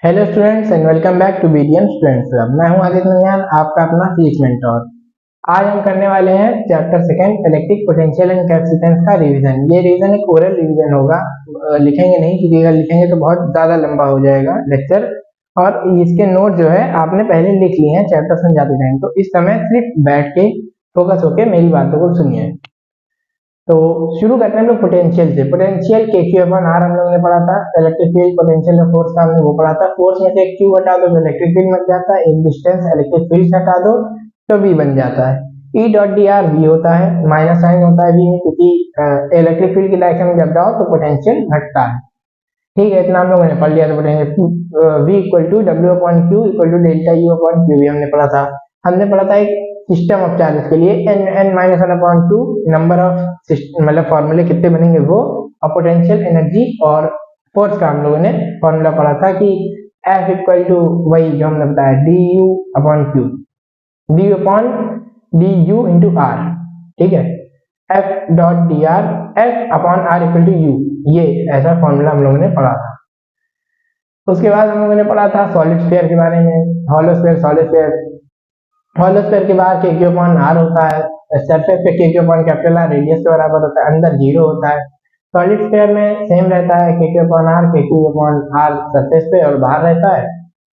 Hello students and welcome back to BDM students club. मैं हूं आदित्य नंदन, आपका अपना फिजिक्स मेंटर। आज हम करने वाले हैं chapter second electric potential and capacitance का रिवीजन। ये रिवीजन एक ओरल रिवीजन होगा, लिखेंगे नहीं क्योंकि अगर लिखेंगे तो बहुत ज़्यादा लंबा हो जाएगा लेक्चर। और इसके नोट जो है आपने पहले लिख लिए हैं चैप्टर समझाते टाइम, तो इस समय सिर्फ बैठ के फोकस होके मेरी बातों को सुनिए। तो शुरू करते हैं हम लोग पोटेंशियल से। पोटेंशियल के क्यू अपन आर हम लोगों ने पढ़ा था। इलेक्ट्रिक फील्ड पोटेंशियल और फोर्स का हमने वो पढ़ा था। फोर्स में से एक क्यू हटा दो तो इलेक्ट्रिक फील्ड बन जाता है, एक डिस्टेंस इलेक्ट्रिक फील्ड हटा दो तो वी बन जाता है। E dot D R V होता है, माइनस साइन होता है वी में, क्योंकि इलेक्ट्रिक फील्ड की डायरेक्शन में जब जाओ तो पोटेंशियल घटता है। ठीक है, इतना हम लोगों ने पढ़ लिया। तो potential V equal to W upon Q equal to delta U upon Q भी हमने पढ़ा था। हमने पढ़ा था एक सिस्टम ऑफ चार्जेस के लिए N N minus one upon two number of मतलब फॉर्मूले कितने बनेंगे वो, और पोटेंशियल एनर्जी और फोर्स का हम लोगों ने फॉर्मूला पढ़ा था कि एफ इक्वल टू वही जो हमने बताया D U upon Q, D upon D U into R. ठीक है, F dot D R F upon R equal to U, ये ऐसा फॉर्मूला हम लोगों ने पढ़ा था। उसके बाद हम लोगों ने पढ़ा था सॉलिड स्फीयर के बारे में, hollow sphere, solid sphere. Hollow sphere के बाहर के क्यू अपॉन आर होता है, सरफेस पे के Q upon capital R radius के बराबर होता है, अंदर जीरो होता है। सॉलिड स्फीयर में सेम रहता है, के क्यू अपॉन आर, के क्यू अपॉन आर सरफेस पे और बाहर रहता है।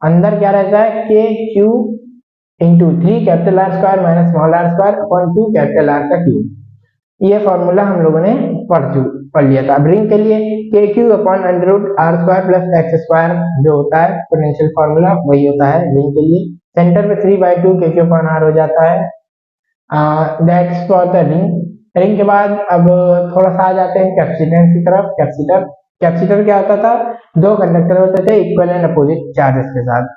अंदर क्या रहता है, K Q into 3 capital R square minus small R square upon 2 capital R का क्यूब। ये फॉर्मूला हम लोगों ने पढ़ लिया था। अब रिंग के लिए K Q upon under root R square plus X square जो होता है पोटेंशियल फॉर्मूला, वही होता है रिंग के लिए। सेंटर पे 3/2 के क्यू अपॉन आर हो जाता है। That's for the ring. Ring के बाद अब थोड़ा सा आ जाते हैं कैपेसिटेंस की तरफ। कैपेसिटर क्या होता था, दो कंडक्टर होते थे इक्वल एंड अपोजिट चार्जेस के साथ।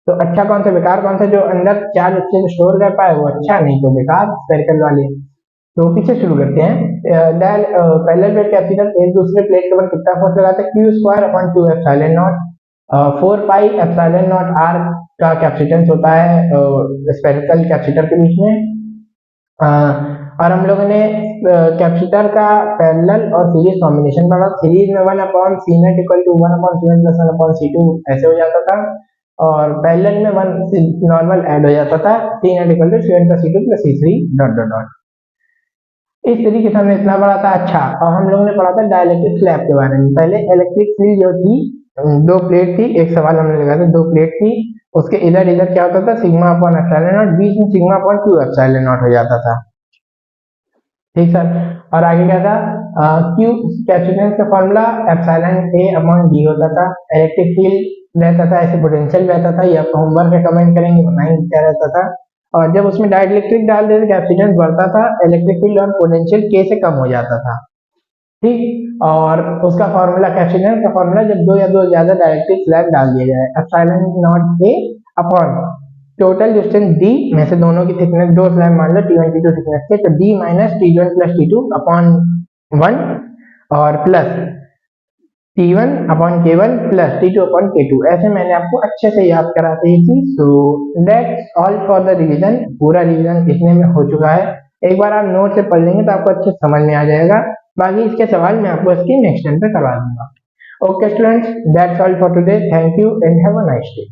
तो अच्छा कौन सा बेकार कौन सा, जो अंदर चार्ज अच्छे से स्टोर कर पाए वो अच्छा, नहीं तो बेकार स्फेरिकल वाले। तो पीछे शुरू करते हैं। पहले प्लेट कैपेसिटर एक दूसरे प्लेट के ऊपर कितना फोर्स लगाते हैं, Q square upon 2 epsilon naught. 4 pi epsilon naught R का कैपेसिटेंस होता है स्फेरिकल कैपेसिटर के बीच में। और हम लोगों ने कैपेसिटर का पैरेलल और सीरीज कॉम्बिनेशन पढ़ा। सीरीज में 1 upon C net equal to 1 upon C net plus 1 upon C two ऐसे हो जाता था, और पैरेलल में 1 नॉर्मल ऐड हो जाता था, C net equal to C one plus C two plus C three dot dot dot. इस तरीके से हमने इतना पढ़ा था। अच्छा, और हम लोगों ने पढ़ा था डाइलेक्ट्रिक स्लैब के बारे में। पहले इलेक्ट्रिक फील्ड जो थी, दो प्लेट थी, एक सवाल हमने लगाया था, दो प्लेट थी, उसके इधर इधर क्या होता था, सिग्मा अपॉन एप्सिलॉन नॉट, बीच में सिग्मा अपॉन 2 एप्सिलॉन नॉट हो जाता था। ठीक सर। और आगे क्या था, क्यू कैपेसिटेंस का फॉर्मूला एप्सिलॉन ए अपॉन डी होता था। इलेक्ट्रिक फील्ड रहता था, ऐसे पोटेंशियल रहता था, ये आपको होमवर्क में कमेंट करेंगे बताएंगे क्या रहता था। और जब उसमें डाइलेक्ट्रिक डाल देते कैपेसिटेंस बढ़ता था, इलेक्ट्रिक फील्ड और पोटेंशियल के से कम हो जाता था। ठीक, और उसका फॉर्मूला कैपेसिटेंस का फॉर्मूला जब दो या दो ज्यादा डाइलेक्ट्रिक स्लैब डाल दिया जाए, epsilon not a upon total distance D में से दोनों की थिकनेस, दो स्लैब मान लो T1 T2 थिकनेस के, तो D minus T1 plus T2 upon 1 और plus T1 upon K1 plus T2 upon K2। ऐसे मैंने आपको अच्छे से याद कराते ही थी। So that's all for the revision. पूरा रिवीजन इतने में हो चुका है। एक बार आप नोट से पढ़ लेंगे तो आपको अच्छे समझ में आ जाएगा। बाकी इसके सवाल मैं आपको इसकी नेक्स्ट टाइम पे करवा दूंगा। Okay students, that's all for today. Thank you and have a nice day.